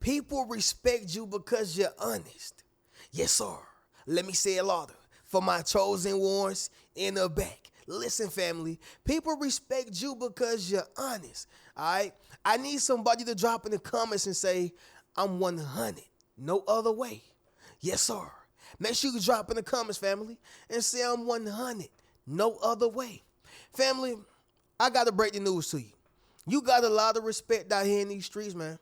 People respect you because you're honest. Yes, sir. Let me say it louder. For my chosen ones in the back. Listen, family. People respect you because you're honest. All right. I need somebody to drop in the comments and say, I'm 100. No other way. Yes, sir. Make sure you drop in the comments, family, and say I'm 100. No other way. Family, I got to break the news to you. You got a lot of respect out here in these streets, man.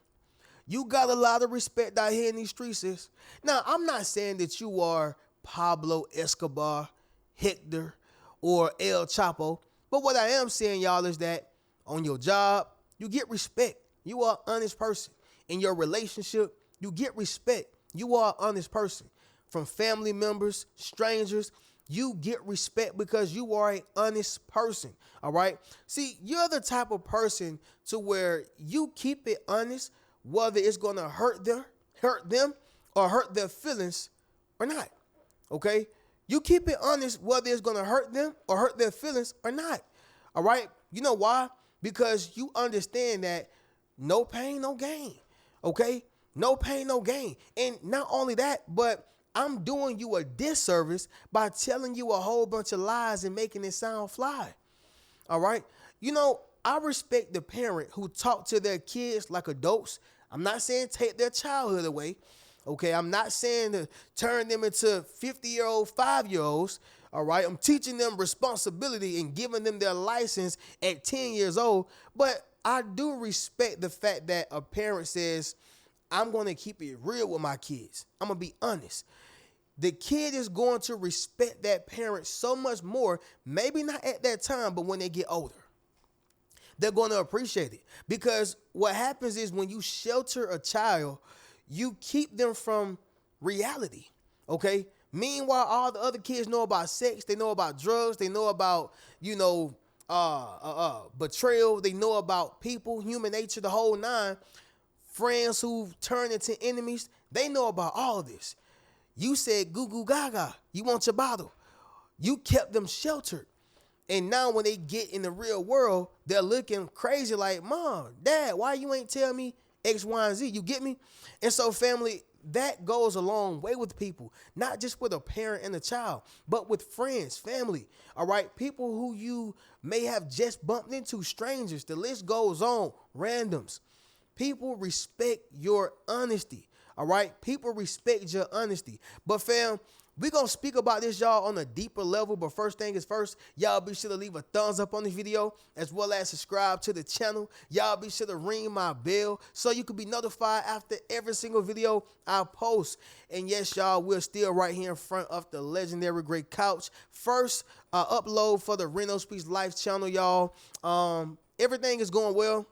You got a lot of respect out here in these streets, sis. Now, I'm not saying that you are Pablo Escobar, Hector, or El Chapo, but what I am saying, y'all, is that on your job, you get respect. You are an honest person. In your relationship, you get respect. You are an honest person. From family members, strangers, you get respect because you are an honest person, all right? See, you're the type of person to where you keep it honest, whether it's going to hurt them or hurt their feelings or not, okay? You keep it honest whether it's going to hurt them or hurt their feelings or not, all right? You know why? Because you understand that no pain, no gain, okay? No pain, no gain. And not only that, but I'm doing you a disservice by telling you a whole bunch of lies and making it sound fly, all right? You know, I respect the parent who talk to their kids like adults. I'm not saying take their childhood away, okay? I'm not saying to turn them into 50-year-old, 5-year-olds, all right? I'm teaching them responsibility and giving them their license at 10 years old. But I do respect the fact that a parent says, I'm going to keep it real with my kids. I'm going to be honest. The kid is going to respect that parent so much more, maybe not at that time, but when they get older. They're going to appreciate it. Because what happens is when you shelter a child, you keep them from reality, okay? Meanwhile, all the other kids know about sex. They know about drugs. They know about, betrayal. They know about people, human nature, the whole nine. Friends who turn into enemies. They know about all of this. You said goo goo gaga. You want your bottle. You kept them sheltered. And now when they get in the real world, they're looking crazy like, Mom, Dad, why you ain't tell me X, Y, and Z? You get me? And so, family, that goes a long way with people, not just with a parent and a child, but with friends, family, all right? People who you may have just bumped into, strangers. The list goes on, randoms. People respect your honesty, all right? People respect your honesty. But, fam, we're going to speak about this, y'all, on a deeper level. But first thing is first, y'all be sure to leave a thumbs up on this video as well as subscribe to the channel. Y'all be sure to ring my bell so you can be notified after every single video I post. And yes, y'all, we're still right here in front of the legendary Great Couch. First upload for the Reno Speaks Life channel, y'all. Everything is going well.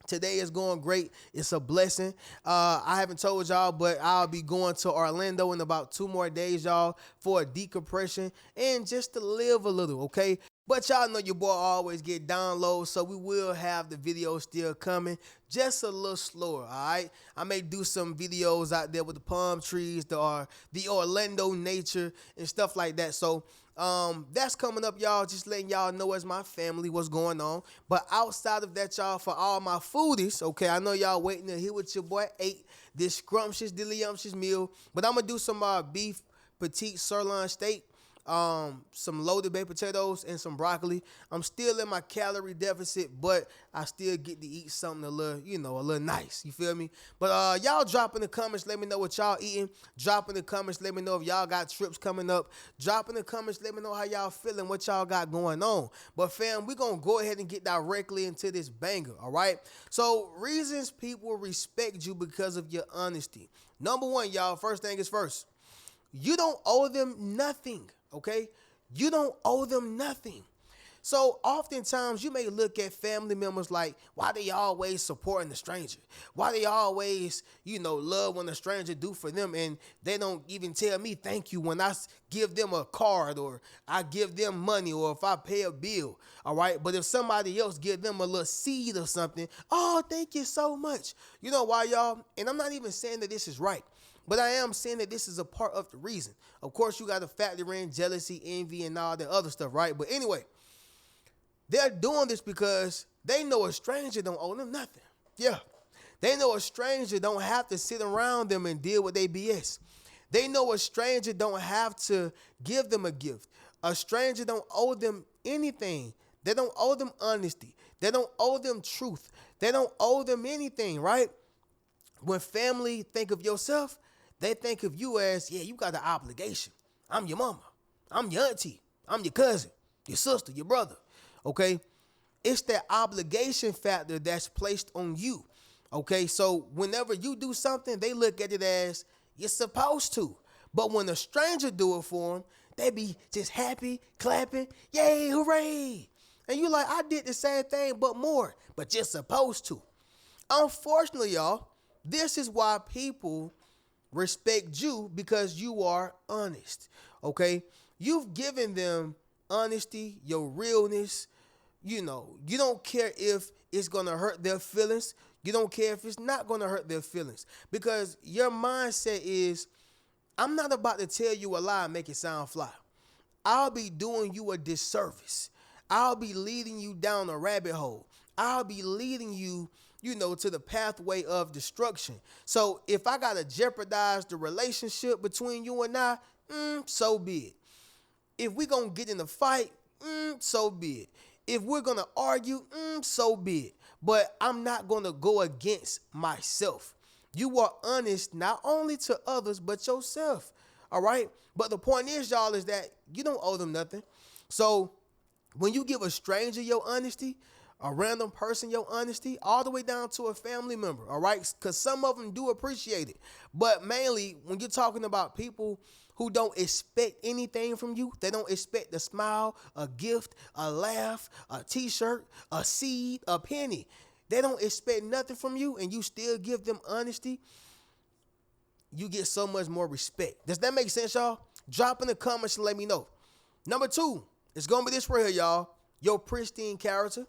Today is going great. It's a blessing. I haven't told y'all, but I'll be going to Orlando in about 2 more days, y'all, for a decompression and just to live a little, okay? But y'all know your boy always get downloads, so we will have the videos still coming, just a little slower, all right? I may do some videos out there with the palm trees, the Orlando nature and stuff like that. So that's coming up, y'all. Just letting y'all know as my family what's going on. But outside of that, y'all, for all my foodies, okay, I know y'all waiting to hear what your boy ate this scrumptious, delicious meal. But I'm gonna do some beef petite sirloin steak, some loaded baked potatoes, and some broccoli. I'm still in my calorie deficit, but I still get to eat something a little, a little nice. You feel me? But y'all drop in the comments. Let me know what y'all eating. Drop in the comments. Let me know if y'all got trips coming up. Drop in the comments. Let me know how y'all feeling, what y'all got going on. But fam, we're going to go ahead and get directly into this banger, all right? So reasons people respect you because of your honesty. Number one, y'all, first thing is first. You don't owe them nothing, okay? You don't owe them nothing. So oftentimes you may look at family members like, why they always supporting the stranger? Why they always, love when the stranger do for them, and they don't even tell me thank you when I give them a card or I give them money or if I pay a bill, all right? But if somebody else give them a little seed or something, oh, thank you so much. You know why, y'all? And I'm not even saying that this is right. But I am saying that this is a part of the reason. Of course, you got to factor in jealousy, envy, and all that other stuff, right? But anyway, they're doing this because they know a stranger don't owe them nothing. Yeah, They know a stranger don't have to sit around them and deal with their BS. They know a stranger don't have to give them a gift. A stranger don't owe them anything. They don't owe them honesty. They don't owe them truth. They don't owe them anything, right? When family think of yourself, they think of you as, yeah, you got the obligation. I'm your mama. I'm your auntie. I'm your cousin, your sister, your brother. Okay? It's that obligation factor that's placed on you. Okay? So whenever you do something, they look at it as you're supposed to. But when a stranger do it for them, they be just happy, clapping, yay, hooray. And you like, I did the same thing, but more. But you're supposed to. Unfortunately, y'all, this is why people respect you, because you are honest. Okay? You've given them honesty, your realness. You know, you don't care if it's going to hurt their feelings. You don't care if it's not going to hurt their feelings, because your mindset is, I'm not about to tell you a lie and make it sound fly. I'll be doing you a disservice. I'll be leading you down a rabbit hole. I'll be leading you, to the pathway of destruction. So if I got to jeopardize the relationship between you and I, so be it. If we're going to get in a fight, so be it. If we're going to argue, so be it. But I'm not going to go against myself. You are honest not only to others, but yourself. All right? But the point is, y'all, is that you don't owe them nothing. So when you give a stranger your honesty, a random person your honesty, all the way down to a family member, all right? Because some of them do appreciate it. But mainly, when you're talking about people who don't expect anything from you, they don't expect a smile, a gift, a laugh, a t-shirt, a seed, a penny. They don't expect nothing from you, and you still give them honesty. You get so much more respect. Does that make sense, y'all? Drop in the comments and let me know. Number 2, it's going to be this right here, y'all. Your pristine character.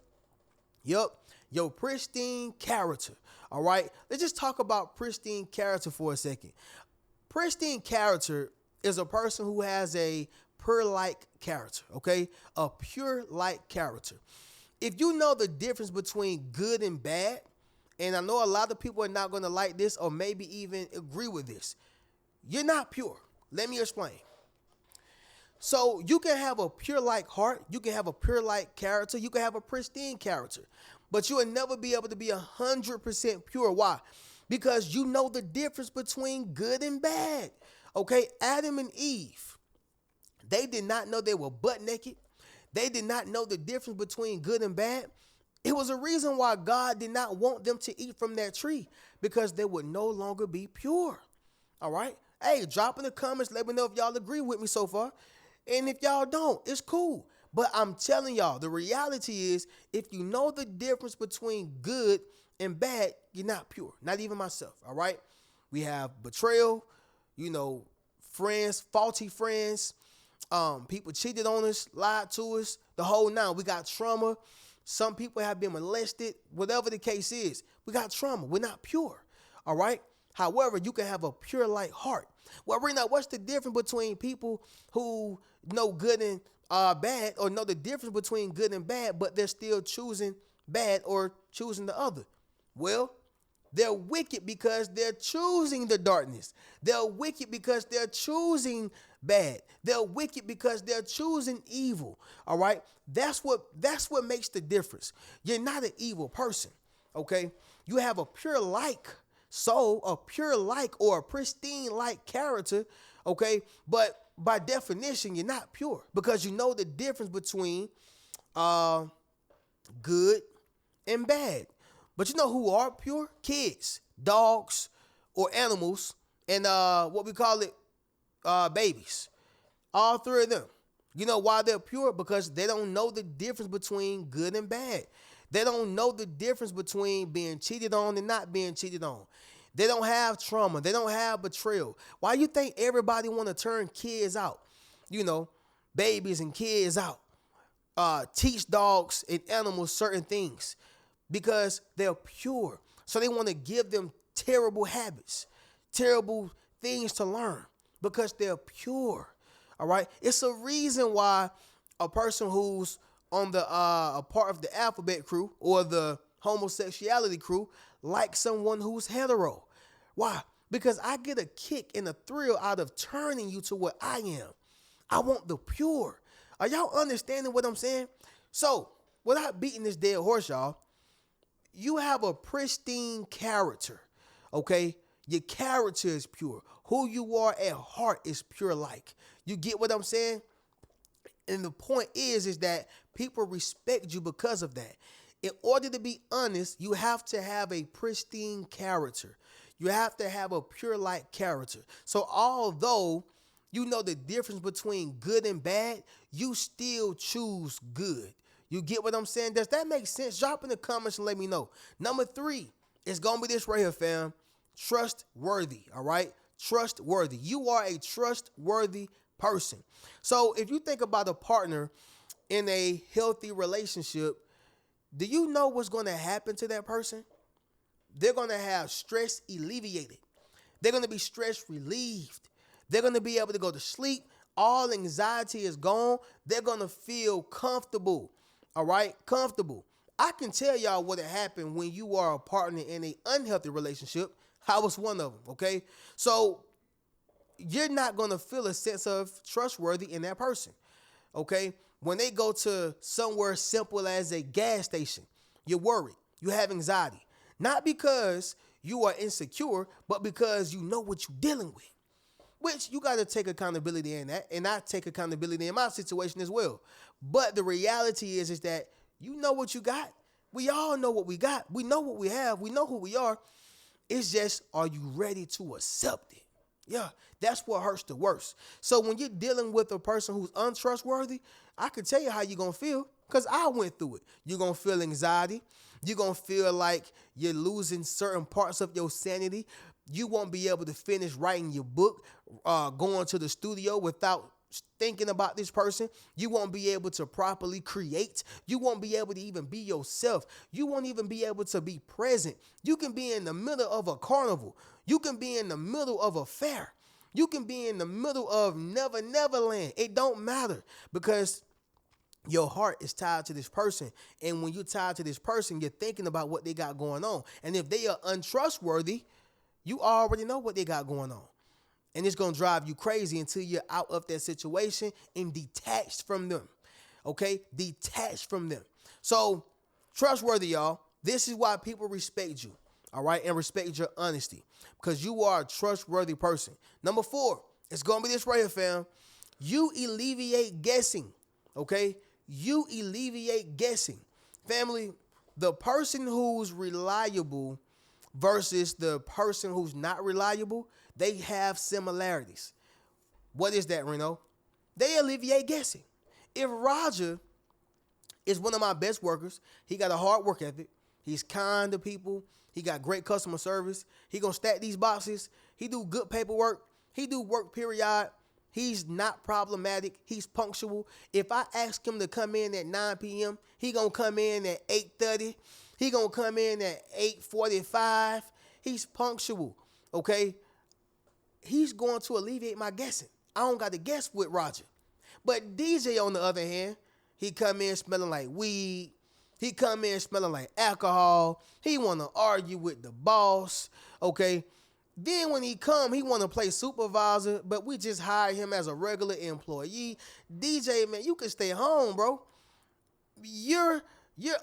Yup, your pristine character. All right, let's just talk about pristine character for a second. Pristine character is a person who has a pure-like character, okay? A pure-like character. If you know the difference between good and bad, and I know a lot of people are not going to like this or maybe even agree with this, you're not pure. Let me explain. So you can have a pure-like heart, you can have a pure-like character, you can have a pristine character, but you will never be able to be 100% pure. Why? Because you know the difference between good and bad. Okay, Adam and Eve, they did not know they were butt naked. They did not know the difference between good and bad. It was a reason why God did not want them to eat from that tree, because they would no longer be pure. All right? Hey, drop in the comments. Let me know if y'all agree with me so far. And if y'all don't, it's cool. But I'm telling y'all, the reality is, if you know the difference between good and bad, you're not pure. Not even myself, all right? We have betrayal, friends, faulty friends. People cheated on us, lied to us, the whole nine. We got trauma. Some people have been molested. Whatever the case is, we got trauma. We're not pure, all right? However, you can have a pure-like heart. Well, Rena, what's the difference between people who know good and bad, or know the difference between good and bad, but they're still choosing bad or choosing the other? Well, they're wicked because they're choosing the darkness. They're wicked because they're choosing bad. They're wicked because they're choosing evil. All right? That's what makes the difference. You're not an evil person. Okay? You have a pure like soul, a pure like or a pristine like character. Okay? But by definition, you're not pure, because you know the difference between good and bad. But you know who are pure? Kids, dogs, or animals, and what we call it, babies. All 3 of them. You know why they're pure? Because they don't know the difference between good and bad. They don't know the difference between being cheated on and not being cheated on. They don't have trauma. They don't have betrayal. Why you think everybody want to turn kids out? Babies and kids out. Teach dogs and animals certain things, because they're pure. So they want to give them terrible habits, terrible things to learn, because they're pure. All right. It's a reason why a person who's on the a part of the alphabet crew or the homosexuality crew like someone who's hetero. Why? Because I get a kick and a thrill out of turning you to what I am. I want the pure. Are y'all understanding what I'm saying? So, without beating this dead horse, y'all, you have a pristine character, okay? Your character is pure. Who you are at heart is pure like. You get what I'm saying? And the point is that people respect you because of that. In order to be honest, you have to have a pristine character. You have to have a pure like character. So although you know the difference between good and bad, you still choose good. You get what I'm saying? Does that make sense? Drop in the comments and let me know. Number 3 is going to be this right here, fam. Trustworthy, all right? Trustworthy. You are a trustworthy person. So if you think about a partner in a healthy relationship, do you know what's going to happen to that person? They're going to have stress alleviated. They're going to be stress relieved. They're going to be able to go to sleep. All anxiety is gone. They're going to feel comfortable. All right? Comfortable. I can tell y'all what happened when you are a partner in an unhealthy relationship. I was one of them, okay? So you're not going to feel a sense of trustworthy in that person, okay? When they go to somewhere simple as a gas station, you're worried. You have anxiety. Not because you are insecure, but because you know what you're dealing with. Which you got to take accountability in that, and I take accountability in my situation as well. But the reality is that you know what you got. We all know what we got. We know what we have. We know who we are. It's just, are you ready to accept it? Yeah, that's what hurts the worst. So when you're dealing with a person who's untrustworthy, I can tell you how you're going to feel because I went through it. You're going to feel anxiety. You're going to feel like you're losing certain parts of your sanity. You won't be able to finish writing your book, going to the studio without thinking about this person. You won't be able to properly create. You won't be able to even be yourself. You won't even be able to be present. You can be in the middle of a carnival. You can be in the middle of a fair. You can be in the middle of Never Never Land. It don't matter because your heart is tied to this person. And when you're tied to this person, you're thinking about what they got going on. And if they are untrustworthy, you already know what they got going on. And it's going to drive you crazy until you're out of that situation and detached from them. Okay? Detached from them. So, trustworthy, y'all. This is why people respect you. All right? And respect your honesty. Because you are a trustworthy person. Number 4, it's going to be this right here, fam. You alleviate guessing. Okay? You alleviate guessing. Family, the person who's reliable versus the person who's not reliable, they have similarities. What is that, Reno? They alleviate guessing. If Roger is one of my best workers, he got a hard work ethic, he's kind to people, he got great customer service, he gonna stack these boxes, he do good paperwork, he do work period, he's not problematic, he's punctual. If I ask him to come in at 9 p.m., he gonna come in at 8:30. He gonna come in at 8:45. He's punctual, okay? He's going to alleviate my guessing. I don't got to guess with Roger. But DJ, on the other hand, he come in smelling like weed. He come in smelling like alcohol. He want to argue with the boss, okay? Then when he come, he want to play supervisor, but we just hire him as a regular employee. DJ, man, you can stay home, bro. You're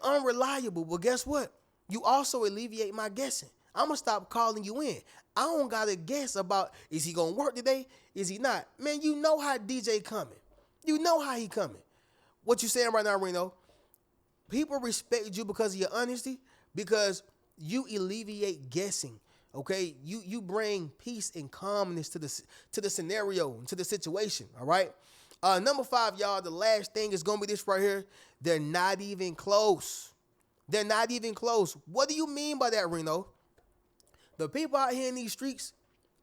unreliable, but guess what? You also alleviate my guessing. I'm going to stop calling you in. I don't got to guess about, is he going to work today? Is he not? Man, you know how DJ coming. You know how he coming. What you saying right now, Reno? People respect you because of your honesty, because you alleviate guessing, okay? You bring peace and calmness to the scenario, to the situation, all right? Number 5, y'all, the last thing is going to be this right here. They're not even close. They're not even close. What do you mean by that, Reno? The people out here in these streets,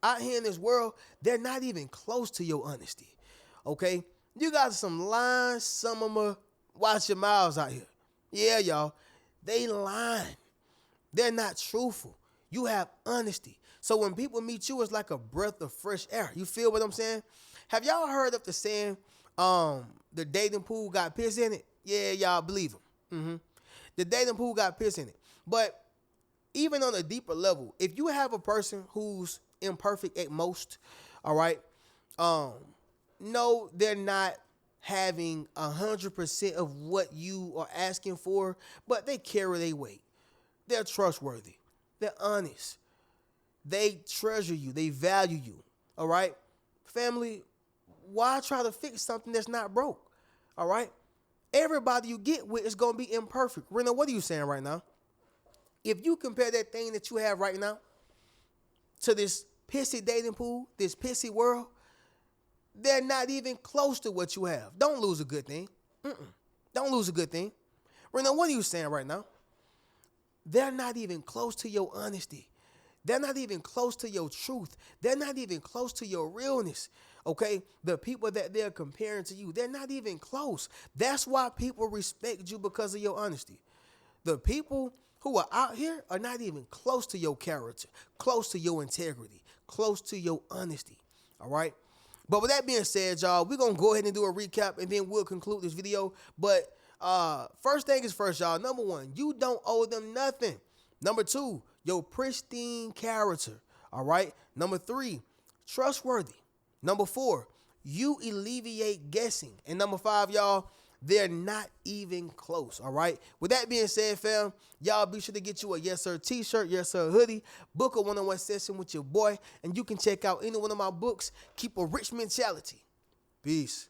out here in this world, they're not even close to your honesty, okay? You got some lying, some of them watch your mouths out here. Yeah, y'all, they lying. They're not truthful. You have honesty. So when people meet you, it's like a breath of fresh air. You feel what I'm saying? Have y'all heard of the saying, the dating pool got piss in it? Yeah, y'all believe them. The dating pool got piss in it. But even on a deeper level, if you have a person who's imperfect at most, all right, no, they're not having 100% of what you are asking for, but they carry their weight. They're trustworthy. They're honest. They treasure you. They value you. All right, family. Why try to fix something that's not broke? All right. Everybody you get with is gonna be imperfect. Rena, what are you saying right now? If you compare that thing that you have right now to this pissy dating pool, this pissy world, they're not even close to what you have. Don't lose a good thing. Don't lose a good thing. Rena, what are you saying right now? They're not even close to your honesty. They're not even close to your truth. They're not even close to your realness. Okay? The people that they're comparing to you, they're not even close. That's why people respect you, because of your honesty. The people who are out here are not even close to your character, close to your integrity, close to your honesty. All right? But with that being said, y'all, we're going to go ahead and do a recap, and then we'll conclude this video. But first thing is first, y'all. Number one, you don't owe them nothing. Number two, your pristine character. All right? Number three, trustworthy. Number four, you alleviate guessing. And number five, y'all, they're not even close. All right? With that being said, fam, y'all be sure to get you a Yes Sir t-shirt, Yes Sir hoodie, book a one-on-one session with your boy, and you can check out any one of my books. Keep a rich mentality. Peace.